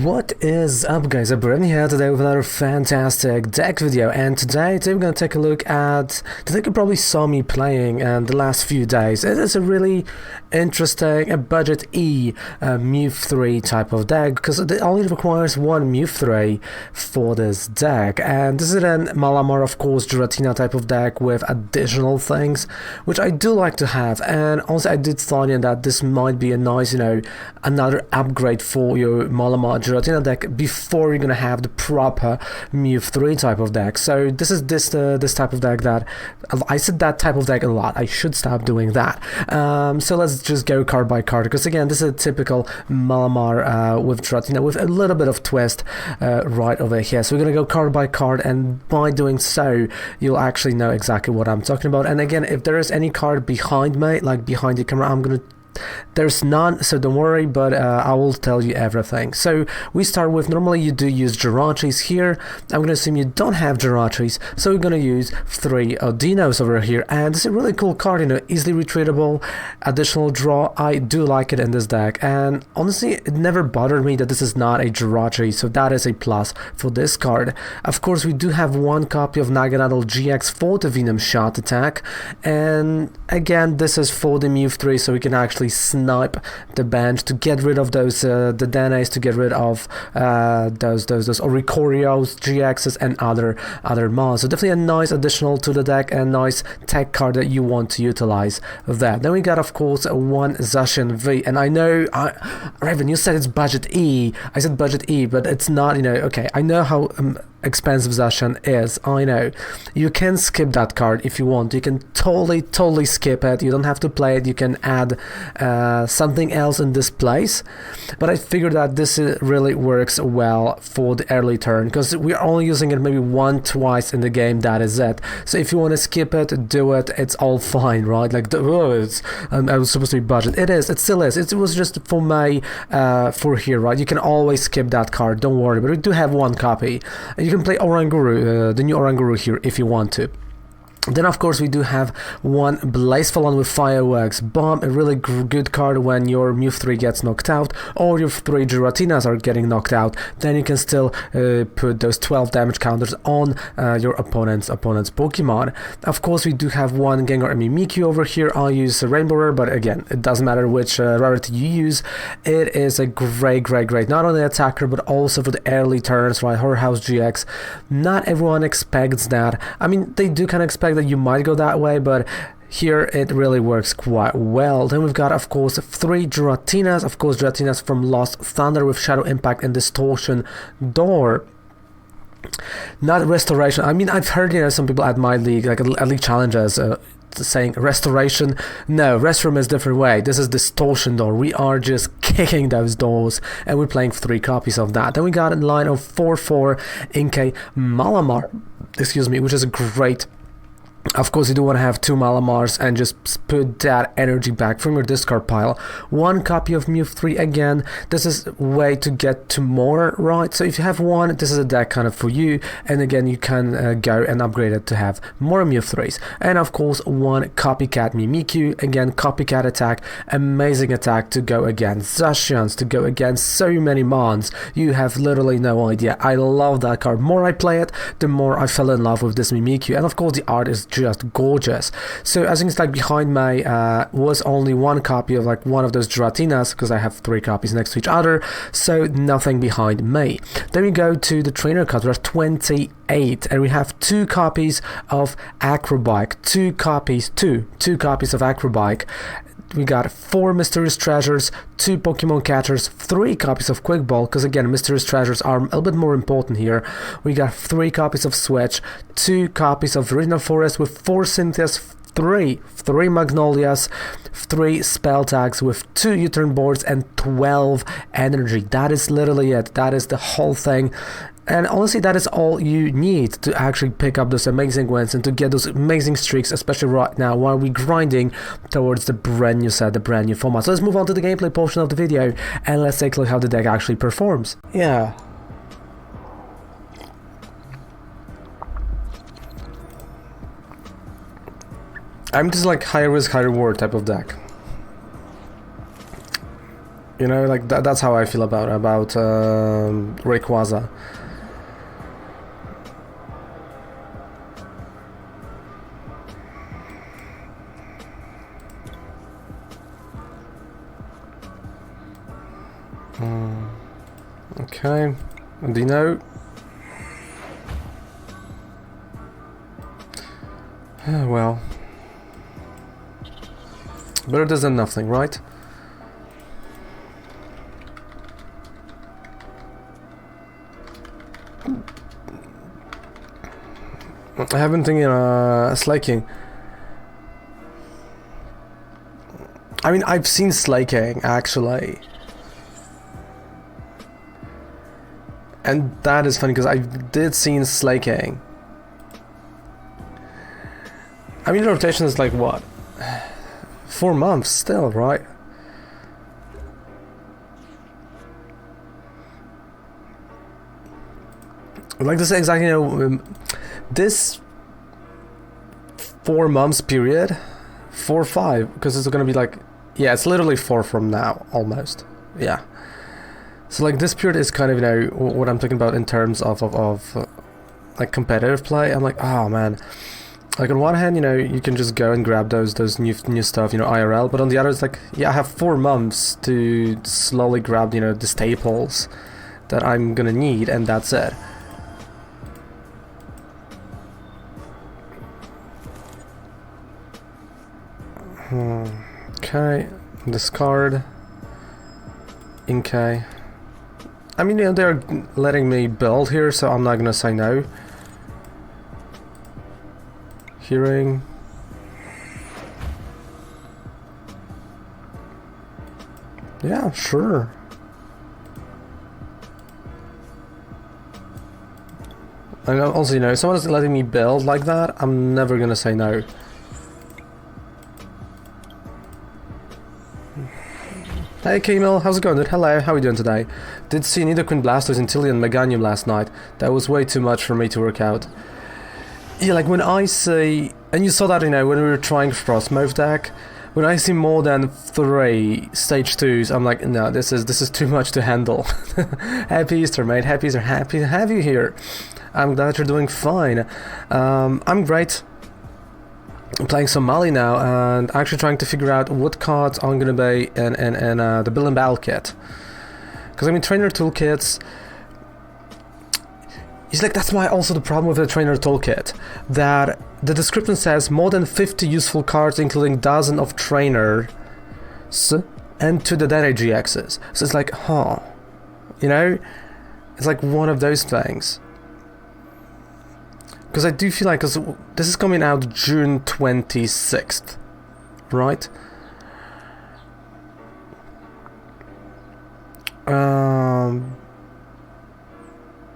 What is up, guys? I'm Brendan here today with another fantastic deck video, and today we're going to take a look at the deck you probably saw me playing in the last few days. It is a really interesting, a budget E Mewtwo type of deck, because it only requires one Mewtwo for this deck, and this is an Malamar, of course, Giratina type of deck with additional things, which I do like to have. And also I did thought that this might be a nice, another upgrade for your Malamar Giratina deck before you're gonna have the proper Mewtwo type of deck. So this is this type of deck that I said that type of deck a lot. I should stop doing that. So let's just go card by card, because again, this is a typical Malamar with Giratina with a little bit of twist right over here. So we're gonna go card by card, and by doing so, you'll actually know exactly what I'm talking about. And again, if there is any card behind me, like behind the camera, there's none, so don't worry, but I will tell you everything. So we start with, normally you do use Girachis here. I'm going to assume you don't have Girachis, so we're going to use 3 Odinos over here, and it's a really cool card, easily retreatable, additional draw. I do like it in this deck, and honestly, it never bothered me that this is not a Jirachi, so that is a plus for this card. Of course, we do have one copy of Naganadel GX for the Venom Shot attack, and again, this is for the Mewtwo, so we can actually snipe the bench to get rid of those the Danes, to get rid of those Oricorios, GXs, and other mons. So definitely a nice additional to the deck, and nice tech card that you want to utilize that. Then we got, of course, one Zacian V, and I know Raven, you said it's budget E. I said budget E, but it's not. Okay, I know how expensive Zacian is. I know you can skip that card if you want. You can totally skip it. You don't have to play it. You can add something else in this place, but I figured that this really works well for the early turn, because we are only using it maybe twice in the game. That is it. So if you want to skip it, do it. It's all fine, right? Like I was supposed to be budget. It still is. It was just for my for here, right? You can always skip that card, don't worry. But we do have one copy. You can play Oranguru, the new Oranguru here if you want to. Then, of course, we do have one Blazefalon with Fireworks Bomb, a really good card when your Mewtwo gets knocked out, or your 3 Giratinas are getting knocked out. Then you can still put those 12 damage counters on your opponent's Pokemon. Of course, we do have one Gengar and Mimikyu over here. I'll use a Rainbow Rare, but again, it doesn't matter which rarity you use. It is a great, not only attacker, but also for the early turns, right? Horrorhouse GX. Not everyone expects that. I mean, they do kind of expect that you might go that way, but here it really works quite well. Then we've got, of course, 3 Giratinas, of course, Giratinas from Lost Thunder with Shadow Impact and Distortion Door. Not Restoration. I mean, I've heard some people at my league, like at league challenges, saying Restoration. No, Restroom is a different way. This is Distortion Door. We are just kicking those doors, and we're playing 3 copies of that. Then we got a line of 4/4 Inkay Malamar, which is a great. Of course, you do want to have 2 Malamars and just put that energy back from your discard pile. 1 copy of Mewtwo. Again, this is a way to get to more, right? So if you have 1, this is a deck kind of for you, and again, you can go and upgrade it to have more Mewtwo's. And of course, 1 Copycat Mimikyu. Again, Copycat attack, amazing attack to go against Zacians, to go against so many mons. You have literally no idea. I love that card. The more I play it, the more I fell in love with this Mimikyu. And of course, the art is just gorgeous. So as you can see, behind me was only 1 copy of one of those Giratinas, because I have 3 copies next to each other, so nothing behind me. Then we go to the trainer cards. There's 28, and we have 2 copies of Acrobike, 2 copies of Acrobike. We got 4 Mysterious Treasures, 2 Pokemon Catchers, 3 copies of Quick Ball, because again, Mysterious Treasures are a little bit more important here. We got 3 copies of Switch, 2 copies of Original Forest with 4 Cynthias, 3 Magnolias, 3 spell tags with 2 U-turn boards, and 12 energy. That is literally it. That is the whole thing. And honestly, that is all you need to actually pick up those amazing wins and to get those amazing streaks, especially right now while we're grinding towards the brand new set, the brand new format. So let's move on to the gameplay portion of the video, and let's take a look how the deck actually performs. Yeah. I'm just like high risk, high reward type of deck. You know, like that's how I feel about Rayquaza. Okay, Dino. Well, better this than nothing, right? I have been thinking Slaking. I mean, I've seen Slaking actually. And that is funny because I did see Slaking. I mean, the rotation is like what? 4 months still, right? Like this exactly, you know, this 4 months period, 4 or 5, because it's gonna be like, yeah, it's literally 4 from now, almost, yeah. So like this period is kind of, you know, what I'm thinking about in terms of like competitive play. I'm like, oh man, like on one hand, you know, you can just go and grab those new stuff, you know, IRL, but on the other, it's like, yeah, I have 4 months to slowly grab, you know, the staples that I'm gonna need, and that's it. Okay, discard. Okay. I mean, you know, they're letting me build here, so I'm not gonna say no. Hearing. Yeah, sure. And also, you know, if someone's letting me build like that, I'm never gonna say no. Hey Kamil, how's it going, dude? Hello, how are you doing today? Did see Nidoqueen, Blastoise, Inteleon, Meganium last night. That was way too much for me to work out. Yeah, like when I see... And you saw that, you know, when we were trying Frostmoth deck. When I see more than 3 stage 2s, I'm like, no, this is too much to handle. Happy Easter, mate. Happy Easter. Happy to have you here. I'm glad you're doing fine. I'm great. I'm playing some Mali now and actually trying to figure out what cards I'm gonna be in the Bill and Battle kit. Because I mean, trainer toolkits. It's like that's why also the problem with the trainer toolkit, that the description says more than 50 useful cards, including dozens of trainers, and to the data GXs. So it's like, huh, you know, it's like one of those things. Because I do feel like, because this is coming out June 26th, right?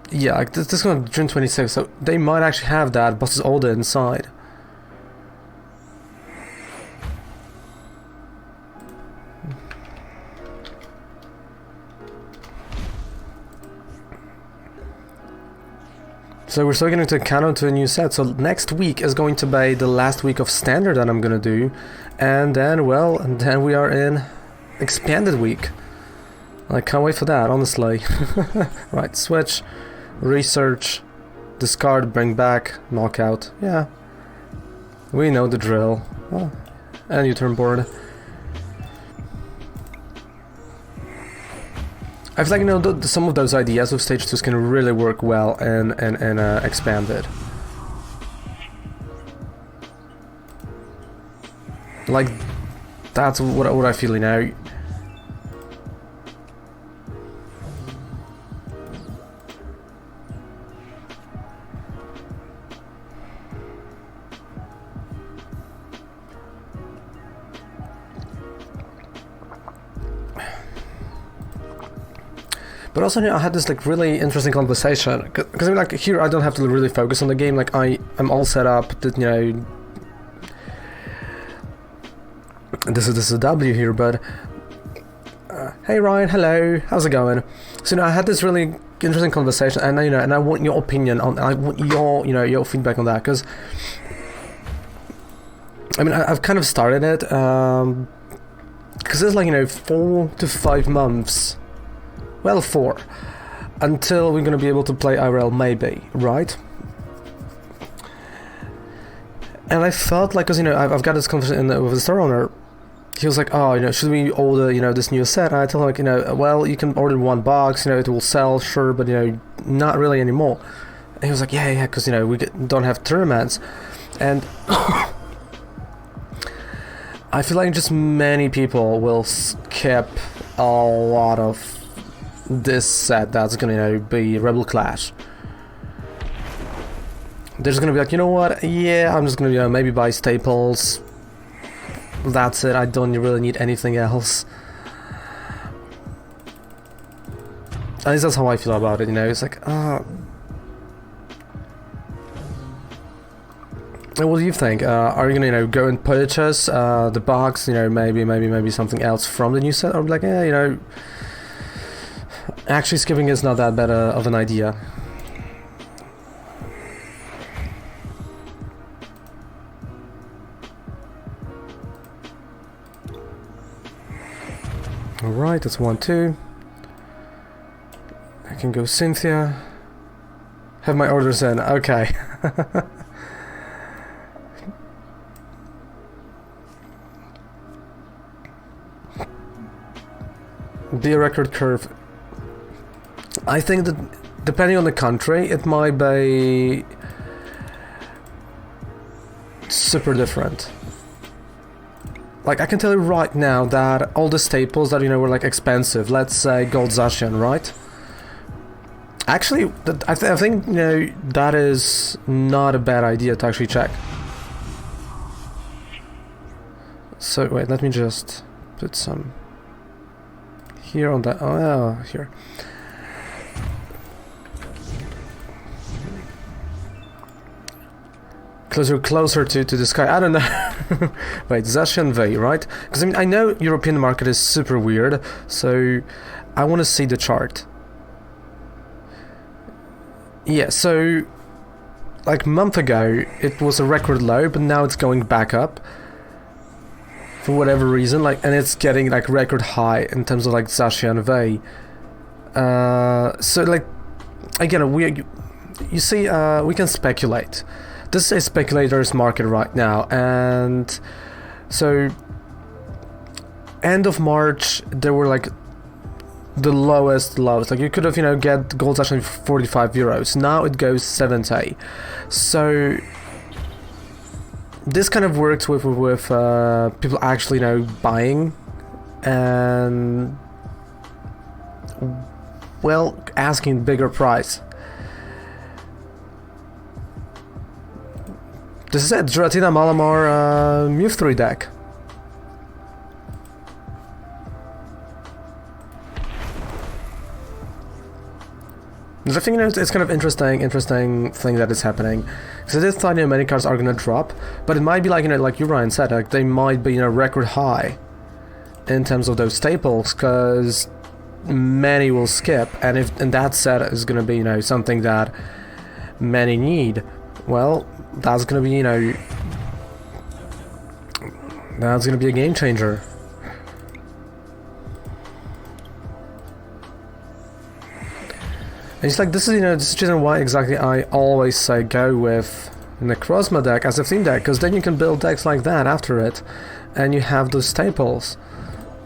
Yeah, like this is going to June 26th, so they might actually have that boss's order inside. So we're still getting to count to a new set. So next week is going to be the last week of standard that I'm gonna do, and then then we are in expanded week. I can't wait for that, honestly. Right, switch, research, discard, bring back, knockout. Yeah, we know the drill. Oh, and U-turn board. I feel like, you know, some of those ideas of stage 2s can really work well in expanded. Like, that's what I feel, you know. But also, you know, I had this like really interesting conversation, because I mean, like here I don't have to really focus on the game. Like I'm all set up that, you know, this is a W here. But hey Ryan, hello, how's it going? So, you know, I had this really interesting conversation, and you know, and I want your opinion on, I want your, you know, your feedback on that, because I mean, I've kind of started it. because it's like, you know, 4 to 5 months, well, 4, until we're gonna be able to play IRL, maybe, right? And I felt like, because, you know, I've got this conversation with the store owner. He was like, oh, you know, should we order, you know, this new set? And I told him, like, you know, well, you can order 1 box, you know, it will sell, sure, but, you know, not really anymore. And he was like, yeah, because, you know, we don't have tournaments. And I feel like just many people will skip a lot of this set that's gonna, you know, be Rebel Clash. They're just gonna be like, you know what, yeah, I'm just gonna, you know, maybe buy staples. That's it, I don't really need anything else. At least that's how I feel about it, you know, it's like, And what do you think? Are you gonna, you know, go and purchase the box, you know, maybe something else from the new set, or like, yeah, you know, actually skipping is not that bad of an idea. Alright, that's 1, 2. I can go Cynthia. Have my orders in, okay. Be a record curve. I think that depending on the country, it might be super different. Like, I can tell you right now that all the staples that, you know, were like expensive, let's say Gold Zacian, right? Actually, I think, you know, that is not a bad idea to actually check. So, wait, let me just put some here on that. Oh, here. Closer to the sky. I don't know. Wait, Zacian V, right? Because I mean, I know European market is super weird, so I want to see the chart. Yeah, so like a month ago it was a record low, but now it's going back up for whatever reason. Like, and it's getting like record high in terms of like Zacian V. So like again, you see, we can speculate. This is a speculator's market right now, and so end of March there were like the lowest lows. Like, you could have, you know, get Gold Zacian 45 euros. Now it goes 70. So this kind of works with people actually, you know, buying and, well, asking bigger price. This is it, Giratina Malamar Mewtwo deck. I think, you know, it's kind of interesting thing that is happening. Because I did thought, you know, many cards are gonna drop, but it might be like, you know, like you, Ryan, said, like they might be, you know, record high in terms of those staples, because many will skip, and if that set is gonna be, you know, something that many need, well, that's gonna be, you know, that's gonna be a game changer. And it's like, this is, you know, this is just why exactly I always say go with Necrozma deck as a theme deck, because then you can build decks like that after it, and you have those staples.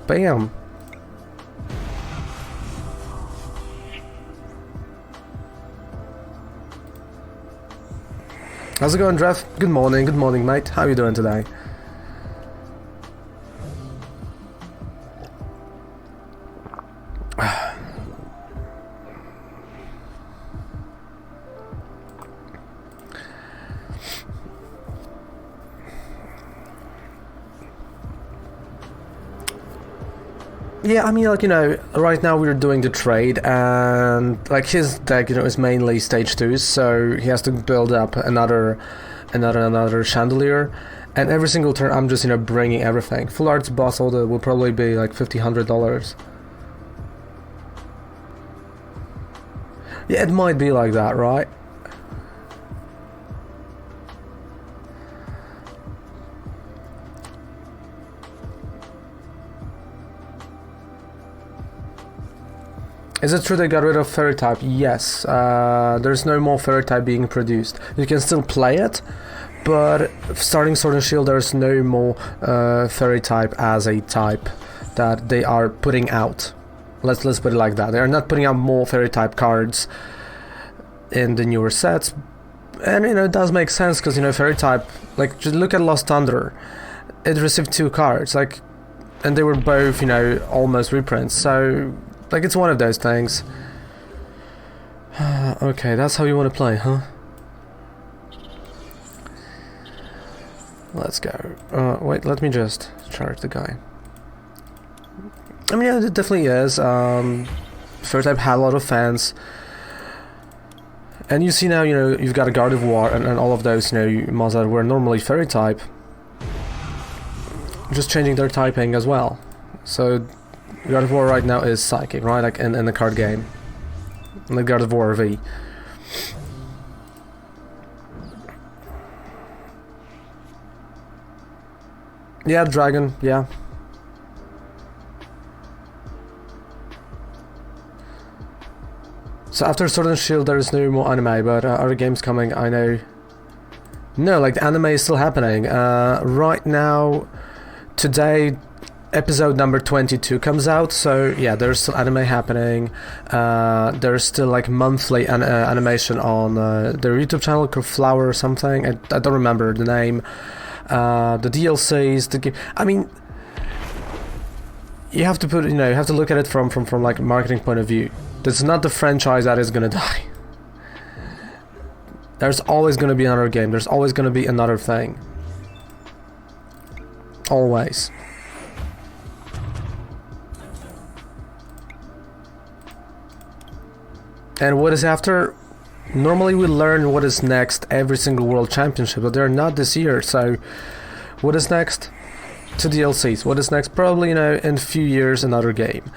Bam. How's it going, Drev? Good morning, mate. How are you doing today? Yeah, I mean, like, you know, right now we're doing the trade, and like his deck, you know, is mainly stage 2s, so he has to build up another chandelier, and every single turn I'm just, you know, bringing everything. Full Arts boss order will probably be like $100. Yeah, it might be like that, right? Is it true they got rid of fairy type? Yes. There's no more fairy type being produced. You can still play it, but starting Sword and Shield, there's no more fairy type as a type that they are putting out. Let's put it like that. They are not putting out more fairy type cards in the newer sets, and you know it does make sense because you know fairy type. Like just look at Lost Thunder, it received 2 cards, like, and they were both you know almost reprints. So like it's one of those things. Okay, that's how you want to play, huh? Let's go. Wait, let me just charge the guy. I mean, yeah, it definitely is. Fairy type had a lot of fans. And you see now, you know, you've got a Guard of War and all of those, you know, mods that were normally fairy type. Just changing their typing as well. So, Guard of War right now is Psychic, right? Like in the card game. In the Guard of War V. Yeah, Dragon, yeah. So after Sword and Shield there is no more anime, but other games coming, I know. No, like the anime is still happening. Right now, today, episode number 22 comes out, so yeah, there's still anime happening. There's still like monthly animation on their YouTube channel called Flower or something. I don't remember the name. The DLCs, the game. I mean, you have to put, you know, you have to look at it from like a marketing point of view. This is not the franchise that is gonna die. There's always gonna be another game. There's always gonna be another thing. Always. And what is after? Normally we learn what is next every single World Championship, but they're not this year, so what is next? 2 DLCs. What is next? Probably, you know, in a few years another game.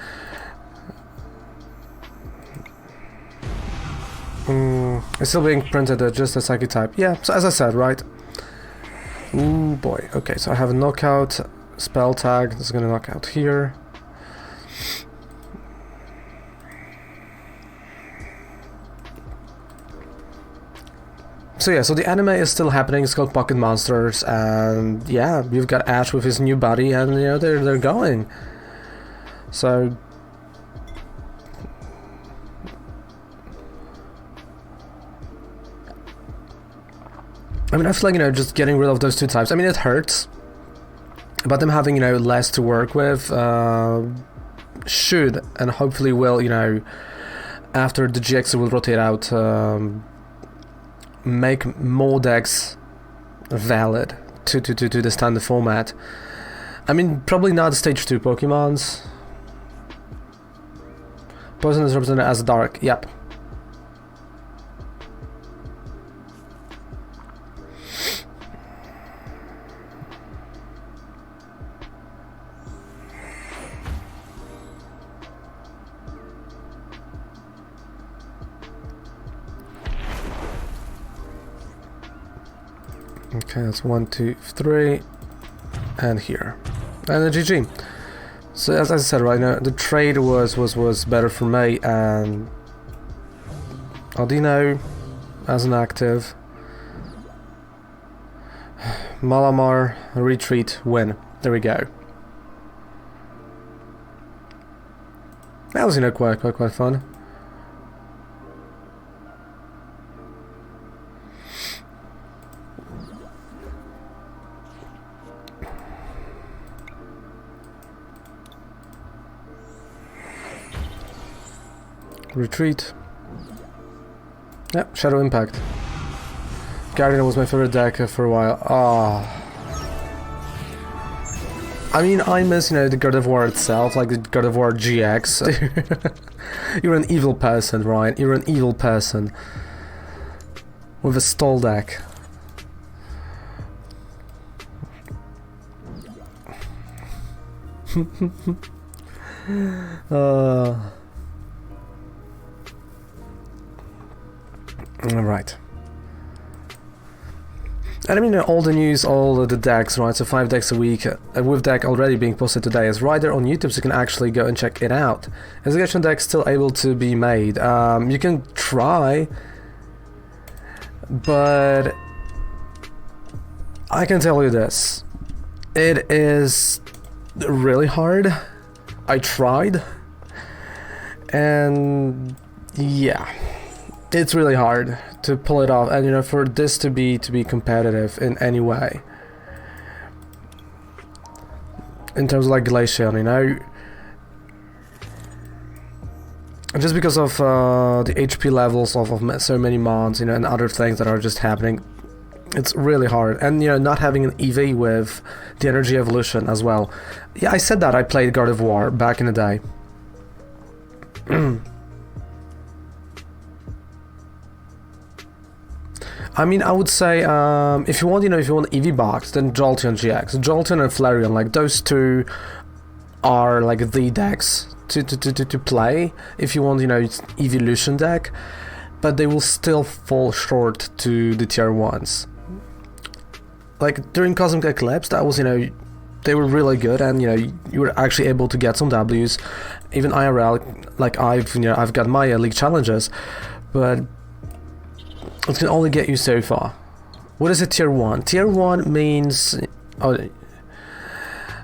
It's still being printed just a Psychic type. Yeah, so as I said, right? Ooh boy. Okay, so I have a knockout spell tag. This is gonna knock out here. So yeah, so the anime is still happening. It's called Pocket Monsters, and yeah, you've got Ash with his new body, and you know they're going. So I mean, I feel like, you know, just getting rid of those 2 types, I mean, it hurts, but them having, you know, less to work with should and hopefully will, you know, after the GX will rotate out, make more decks valid to the standard format. I mean, probably not stage 2 Pokemons. Poison is represented as dark, yep. Okay, that's 1, 2, 3, and here, and a GG. So as I said, right now the trade was better for me, and Aldino as an active, Malamar retreat win. There we go. That was, you know, quite fun. Retreat. Yep, Shadow Impact. Giratina was my favorite deck for a while. Ah. I mean, I miss, you know, the God of War itself, like the God of War GX. You're an evil person, Ryan. You're an evil person. With a stall deck. Alright. And I mean, all the news, all the decks, right? So 5 decks a week, with deck already being posted today is right there on YouTube, so you can actually go and check it out. Execution deck still able to be made. You can try, but I can tell you this. It is really hard. I tried, and yeah, it's really hard to pull it off, and you know, for this to be competitive in any way, in terms of like Glacian, you know, just because of the HP levels of so many mons, you know, and other things that are just happening, it's really hard. And you know, not having an EV with the energy evolution as well. Yeah, I said that I played God of War back in the day. I mean, I would say, if you want, you know, if you want EV box, then Jolteon GX. Jolteon and Flareon, like, those two are, like, the decks to play if you want, you know, evolution deck, but they will still fall short to the tier 1s. Like, during Cosmic Eclipse, that was, you know, they were really good, and, you know, you were actually able to get some Ws, even IRL, like, I've got my league challenges, but it can only get you so far. What is a tier 1? Tier 1 means... Oh,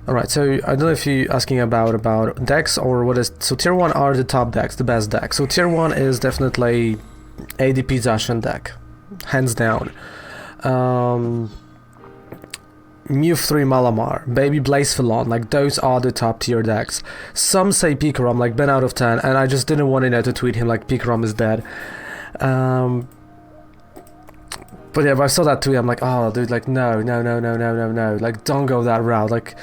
alright, so I don't know if you're asking about decks or what is... So tier 1 are the top decks, the best decks. So tier 1 is definitely ADP Zacian deck, hands down. Mewtwo Malamar, Baby Blacephalon, like those are the top tier decks. Some say Pikarom, like Ben out of 10, and I just didn't want to tweet him like Pikarom is dead. But yeah, if I saw that tweet, I'm like, oh, dude, like, no, like, don't go that route, like,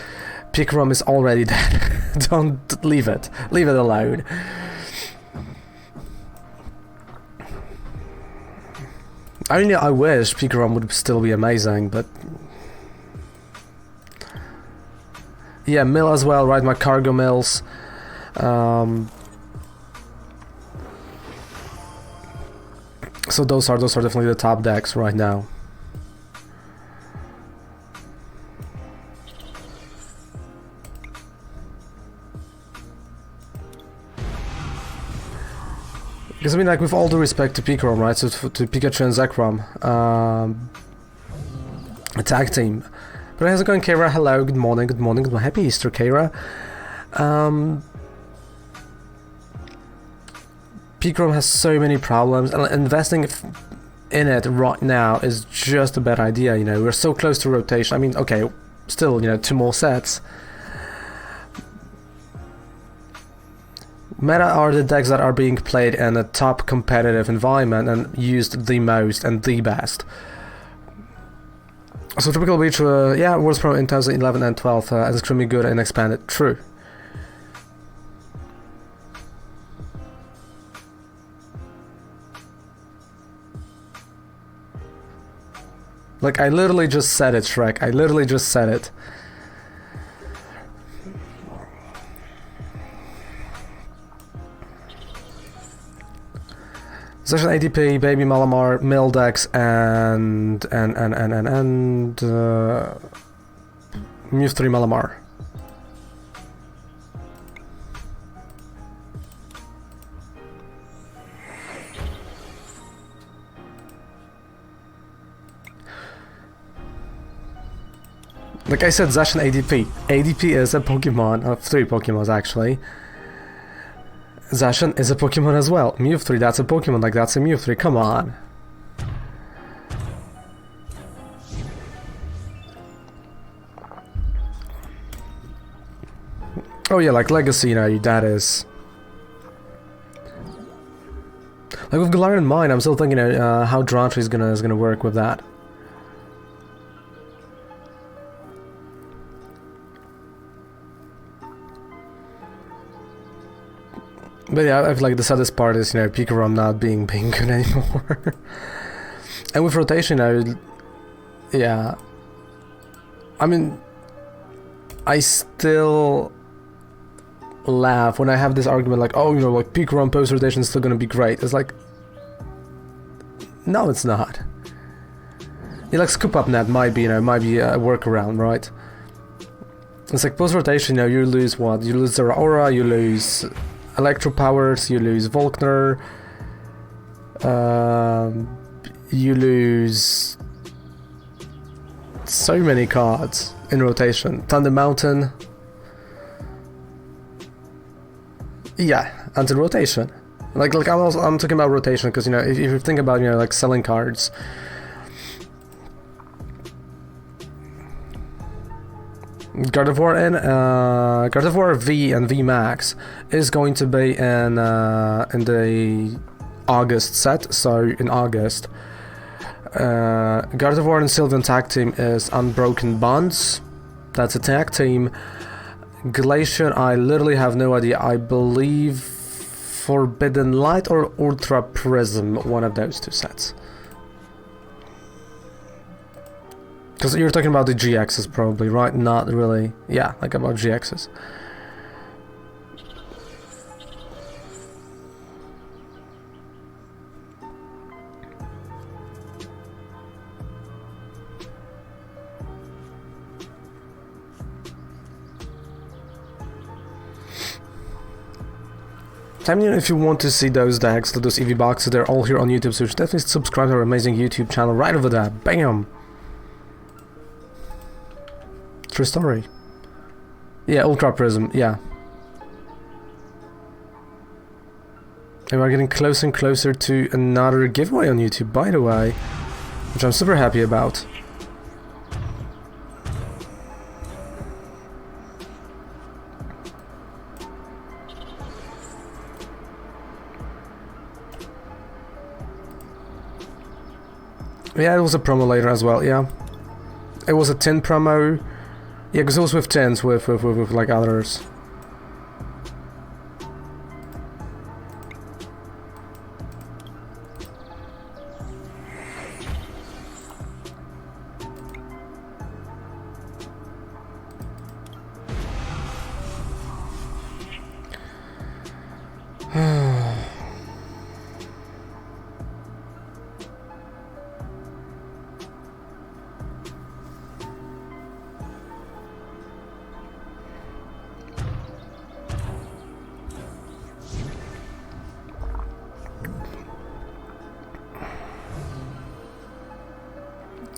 Pikarom is already dead, don't, leave it alone. I mean, I wish Pikarom would still be amazing, but... Yeah, Mill as well, right, my cargo mills, so those are definitely the top decks right now. Because I mean, like, with all due respect to Pikarom, right? So to Pikachu and Zekrom, a tag team. But how's it going, Kara? Hello, good morning. Happy Easter, Kara. Pikarom has so many problems, and investing in it right now is just a bad idea, you know. We're so close to rotation. I mean, okay, still, you know, 2 more sets. Meta are the decks that are being played in a top competitive environment and used the most and the best. So Tropical Beach, yeah, World's Pro in 2011 and 12, and extremely good and expanded. True. Like, I literally just said it, Shrek. I literally just said it. Session ATP, Baby Malamar, Mildex, and Mewtwo Malamar. Like I said, Zacian ADP. ADP is a Pokemon, of 3 Pokemons actually. Zacian is a Pokemon as well. Mewtwo, that's a Pokemon, like that's a Mewtwo, come on. Oh yeah, like Legacy, you know, that is... Like with Galarian Mine, I'm still thinking how Dratry is gonna work with that. But yeah, I feel like the saddest part is, you know, Pikarom not being good anymore. And with rotation, yeah. I mean, I still laugh when I have this argument like, oh, you know, like Pikarom post rotation is still gonna be great. It's like, no, it's not. Yeah, like Scoop Up Net might be, might be a workaround, right? It's like post-rotation, you lose what? You lose Zeraora, you lose Electro Powers, you lose Volkner, you lose so many cards in rotation. Thunder Mountain. Yeah, until rotation. Like I'm talking about rotation because if you think about like selling cards. Gardevoir V and V Max is going to be in the August set. So in August, Gardevoir and Sylveon tag team is Unbroken Bonds. That's a tag team. Glacier, I literally have no idea. I believe Forbidden Light or Ultra Prism, one of those two sets. Because you're talking about the GXs probably, right? Not really. Yeah, like about GXs. I mean, if you want to see those decks, those EV boxes, they're all here on YouTube, so you should definitely subscribe to our amazing YouTube channel right over there. Bam! True story. Yeah, Ultra Prism, yeah. And we're getting closer and closer to another giveaway on YouTube, by the way, which I'm super happy about. Yeah, it was a promo later as well, yeah. It was a tin promo. Yeah, because it was with tins, with like others.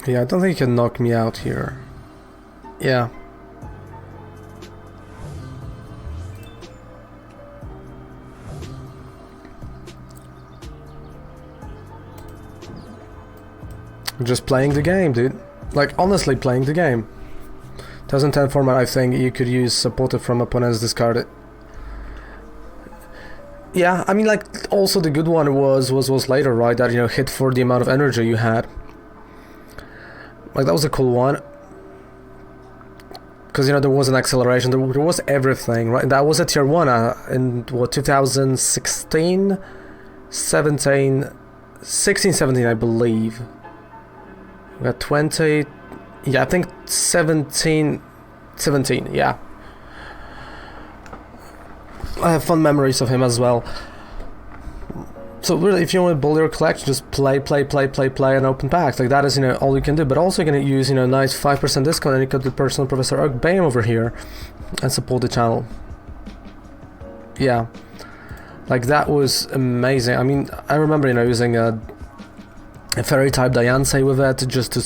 Yeah, I don't think he can knock me out here. Yeah. Just playing the game, dude. Like, honestly playing the game. 2010 format, I think you could use supported from opponents discarded. Yeah, I mean, like, also the good one was later, right? That, hit for the amount of energy you had. Like, that was a cool one. Because, there was an acceleration, there was everything, right? That was a tier 1 in, what, 2016? 17... 16, 17, I believe. We got 20... Yeah, I think 17, yeah. I have fond memories of him as well. So really, if you want to build your collection, just play, and open packs. Like, that is, all you can do. But also you're going to use, nice 5% discount, and you got the personal Professor Oak Bam over here, and support the channel. Yeah. Like, that was amazing. I mean, I remember, using a Fairy-type Diancie with it, just to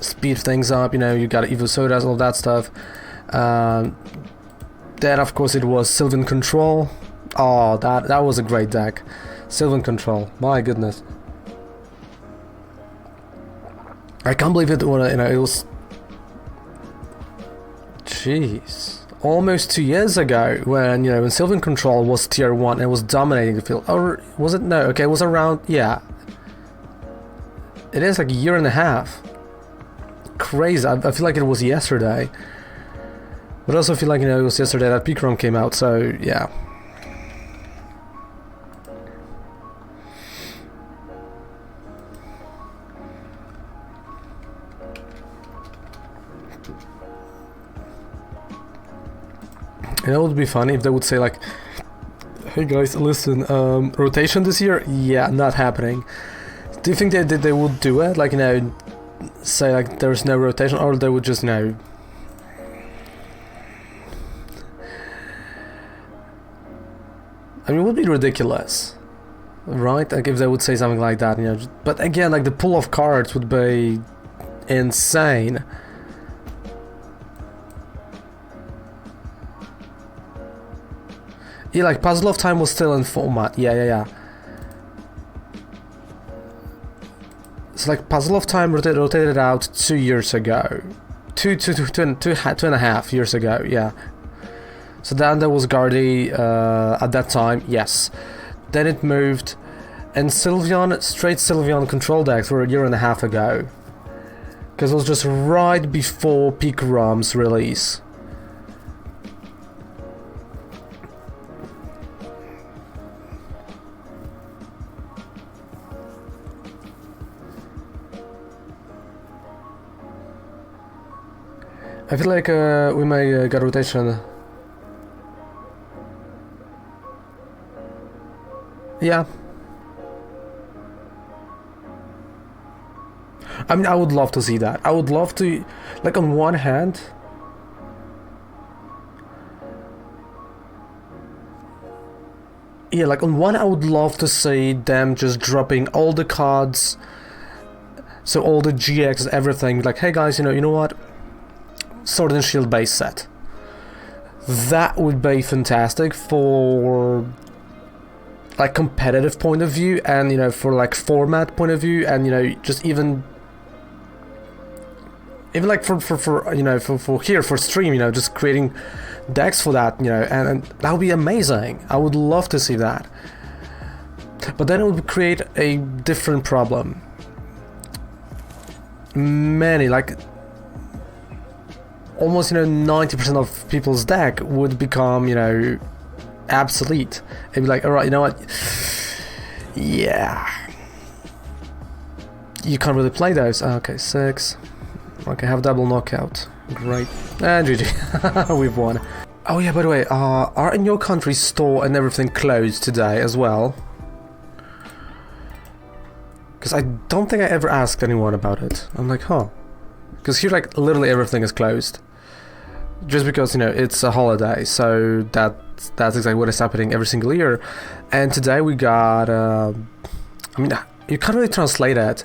speed things up. You got Evo Sodas, all that stuff. Then, of course, it was Sylvan Control. Oh, that was a great deck. Sylvan Control, my goodness. I can't believe it when it was... Jeez. Almost 2 years ago when, when Sylvan Control was tier 1 and was dominating the field. Or was it? No, okay, it was around... Yeah. It is like a year and a half. Crazy. I feel like it was yesterday. But I also feel like, it was yesterday that Picrom came out, so yeah. It would be funny if they would say like, hey guys, listen, rotation this year? Yeah, not happening. Do you think they would do it? Like, say like there's no rotation, or they would just, you know, I mean, it would be ridiculous, right? Like if they would say something like that, you know. But again, like the pool of cards would be insane. Yeah, like Puzzle of Time was still in format. Yeah. So like Puzzle of Time rotated out 2 years ago, two and a half years ago. Yeah. So then there was Guardi at that time, yes. Then it moved, and Sylveon, straight Sylveon control decks were a year and a half ago. Because it was just right before Pikaram's release. I feel like we may get rotation. Yeah. I mean, I would love to see that. I would love to, like, on one hand, yeah, like on one, I would love to see them just dropping all the cards, so all the GX, everything. Like, hey guys, you know what? Sword and Shield base set. That would be fantastic for like competitive point of view, and you know, for like format point of view, and you know, just even like for you know, for here for stream, you know, just creating decks for that, you know, and that would be amazing. I would love to see that. But then it would create a different problem. Many, like almost, you know, 90% of people's deck would become, you know, obsolete. It'd be like, alright, you know what? Yeah. You can't really play those. Okay, 6. Okay, have double knockout. Great. And GG. We've won. Oh yeah, by the way, are in your country store and everything closed today as well? Because I don't think I ever asked anyone about it. I'm like, huh. Because here, like, literally everything is closed. Just because, you know, it's a holiday, so that's exactly what is happening every single year. And today we got, I mean, you can't really translate it.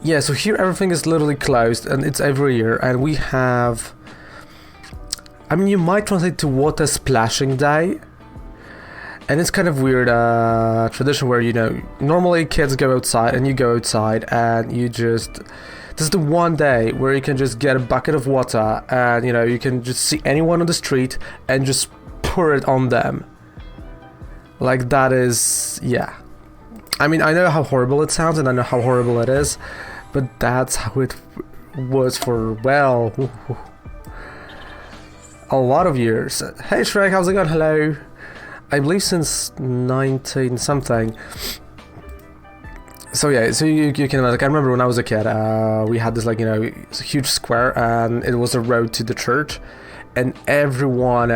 Yeah, so here everything is literally closed, and it's every year, and we have, I mean, you might translate to Water Splashing Day. And it's kind of weird tradition where, you know, normally kids go outside and you go outside and you just, this is the one day where you can just get a bucket of water and, you know, you can just see anyone on the street and just pour it on them. Like, that is, yeah. I mean, I know how horrible it sounds and I know how horrible it is, but that's how it was for, well, a lot of years. Hey Shrek, how's it going? Hello. I believe since 19 something. So yeah, so you can, like, I remember when I was a kid, we had this, like, you know, huge square, and it was a road to the church, and everyone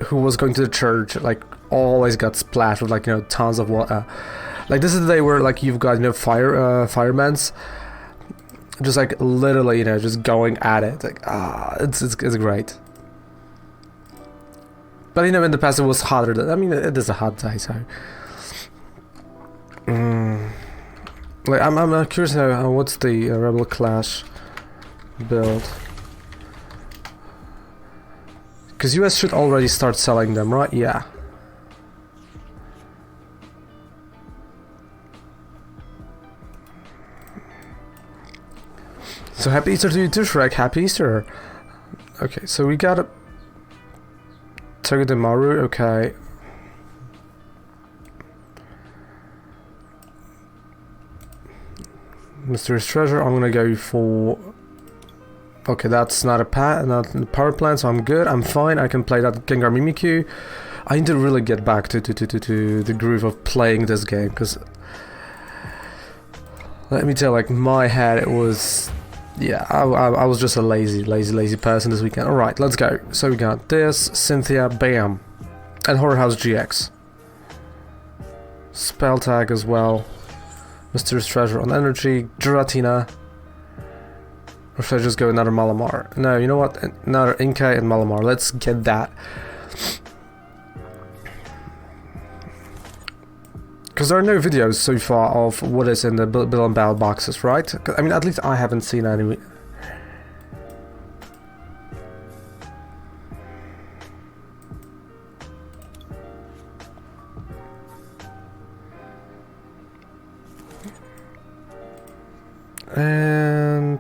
who was going to the church, like, always got splashed with, like, you know, tons of water. Like, this is the day where, like, you've got, you know, firemen's just, like, literally, you know, just going at it. Like, it's great. But, you know, in the past it was hotter. I mean, it is a hot day, so. Like, I'm curious now, what's the Rebel Clash build? Because US should already start selling them, right? Yeah. So happy Easter to you too, Shrek. Happy Easter. Okay, so we got a Togedemaru, okay. Mysterious Treasure, I'm gonna go for... Okay, that's not a power plant, so I'm good, I'm fine, I can play that Gengar Mimikyu. I need to really get back to the groove of playing this game, because... Let me tell, like, my head, it was... Yeah, I was just a lazy person this weekend. Alright, let's go. So we got this, Cynthia, bam. And Horror House GX. Spell tag as well. Mysterious treasure on energy. Giratina. Or should I just go another Malamar? No, you know what? Another Inkay and Malamar. Let's get that. Because there are no videos so far of what is in the Bill and Bell boxes, right? I mean, at least I haven't seen any. And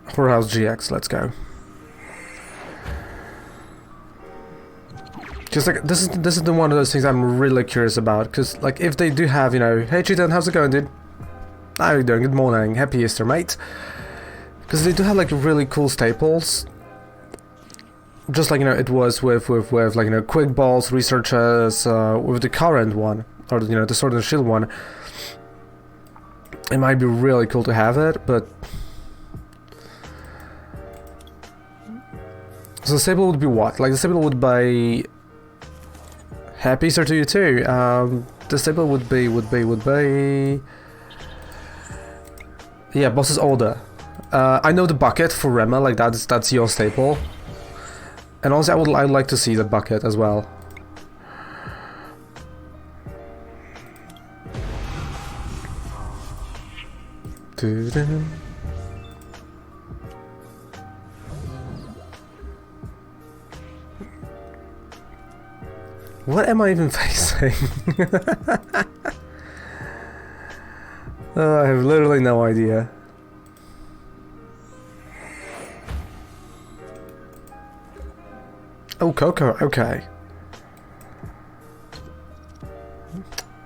Whorehouse GX, let's go. Just like this is the one of those things I'm really curious about, because like if they do have, you know, hey Cheetan, how's it going, dude? How are you doing? Good morning, happy Easter, mate. Because they do have like really cool staples, just like, you know, it was with like, you know, quick balls, researchers, with the current one, or, you know, the Sword and Shield one. It might be really cool to have it, but so the staple would be what? Like the staple would be happy Easter to you too. The staple would be yeah, boss's order. I know the bucket for Rema, like that's your staple. And also I'd like to see the bucket as well. What am I even facing? I have literally no idea. Oh, Coco, okay.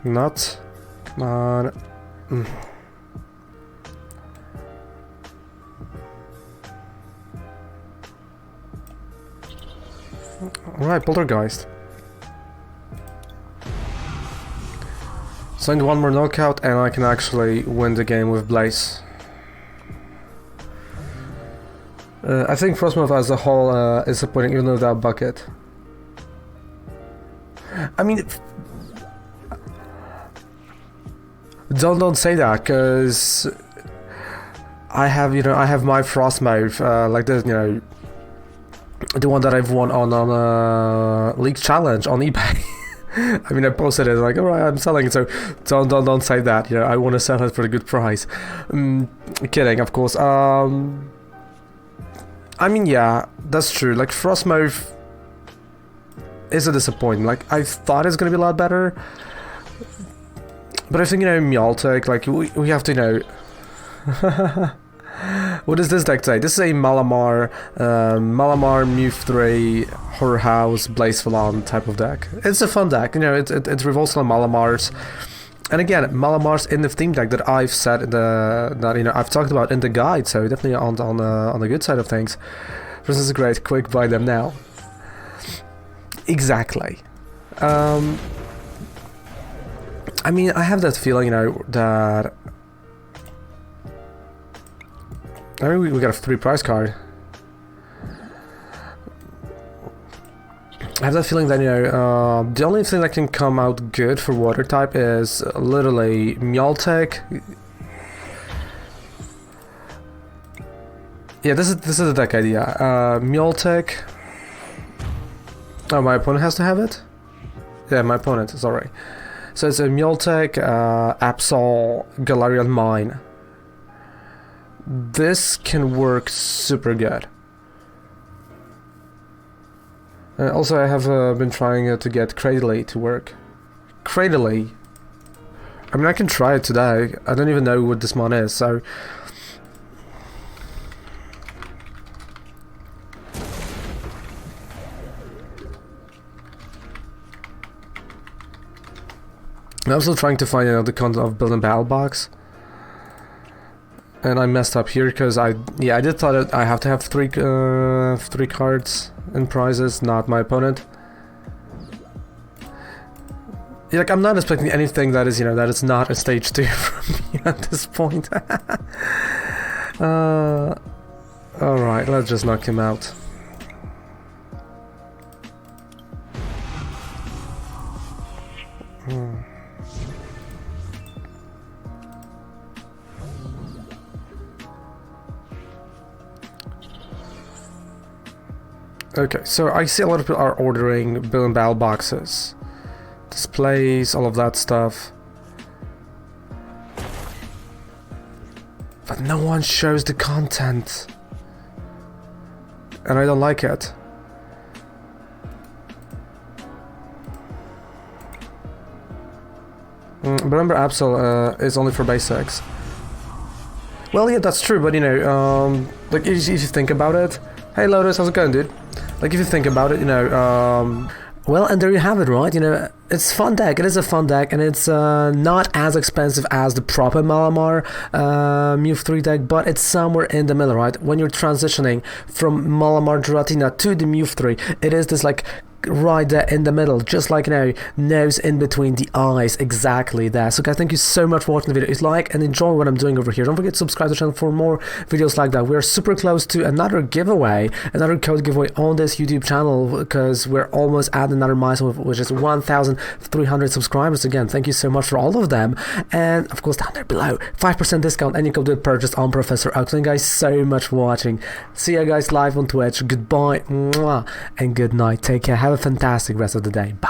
Not. Come on. Alright, Poltergeist. So I need one more knockout and I can actually win the game with Blaze. I think Frostmoth as a whole is disappointing even without bucket. I mean, don't say that, because I have, you know, I have my Frostmoth, like this, you know, the one that I've won on League Challenge on eBay. I mean, I posted it like, alright, I'm selling it, so don't say that, you know, I want to sell it for a good price. Kidding, of course. I mean, yeah, that's true. Like, Frostmoth is a disappointment. Like, I thought it's gonna be a lot better, but I think, you know, Mewtwo, like, we have to, you know. What does this deck say? This is a Malamar, Mewtwo, Whorehouse, Blaze Falon type of deck. It's a fun deck, you know, it revolves on Malamars. And again, Malamar's in the theme deck that I've said in that you know, I've talked about in the guide, so definitely on the good side of things. This is great, quick buy them now. Exactly. I mean, I have that feeling, you know, that I mean, we got a free prize card. I have that feeling that, you know, the only thing that can come out good for water type is literally Mewtwo. Yeah, this is the deck idea. Mewtwo. Oh, my opponent has to have it? Yeah, my opponent, sorry. So it's a Mewtwo, Absol, Galarian Mine. This can work super good. Also, I have been trying to get Cradily to work. Cradily? I mean, I can try it today. I don't even know what this mon is, so... I'm still trying to find, you know, the content of Build and Battle box. And I messed up here because I did thought that I have to have three cards in prizes, not my opponent. Yeah, like, I'm not expecting anything that is, you know, that is not a stage 2 from me at this point. Alright, let's just knock him out. Okay, so I see a lot of people are ordering Bill and Bell boxes. Displays, all of that stuff. But no one shows the content. And I don't like it. But remember, Absol is only for basics. Well, yeah, that's true, but you know, like if you think about it. Hey Lotus, how's it going, dude? Like if you think about it, you know, well, and there you have it, right? You know, it's a fun deck. It is a fun deck, and it's not as expensive as the proper Malamar Mewtwo deck, but it's somewhere in the middle, right? When you're transitioning from Malamar Giratina to the Mewtwo, it is this like right there in the middle, just like, you know, nose in between the eyes, exactly there. So guys, thank you so much for watching the video. If you like and enjoy what I'm doing over here, don't forget to subscribe to the channel for more videos like that. We're super close to another giveaway, another code giveaway on this YouTube channel, because we're almost at another milestone, which is 1,300 subscribers. Again, thank you so much for all of them, and of course down there below, 5% discount any code with purchase on Professor Oak. Thank you guys so much for watching. See you guys live on Twitch. Goodbye, mwah, and good night. Take care. Have a fantastic rest of the day. Bye.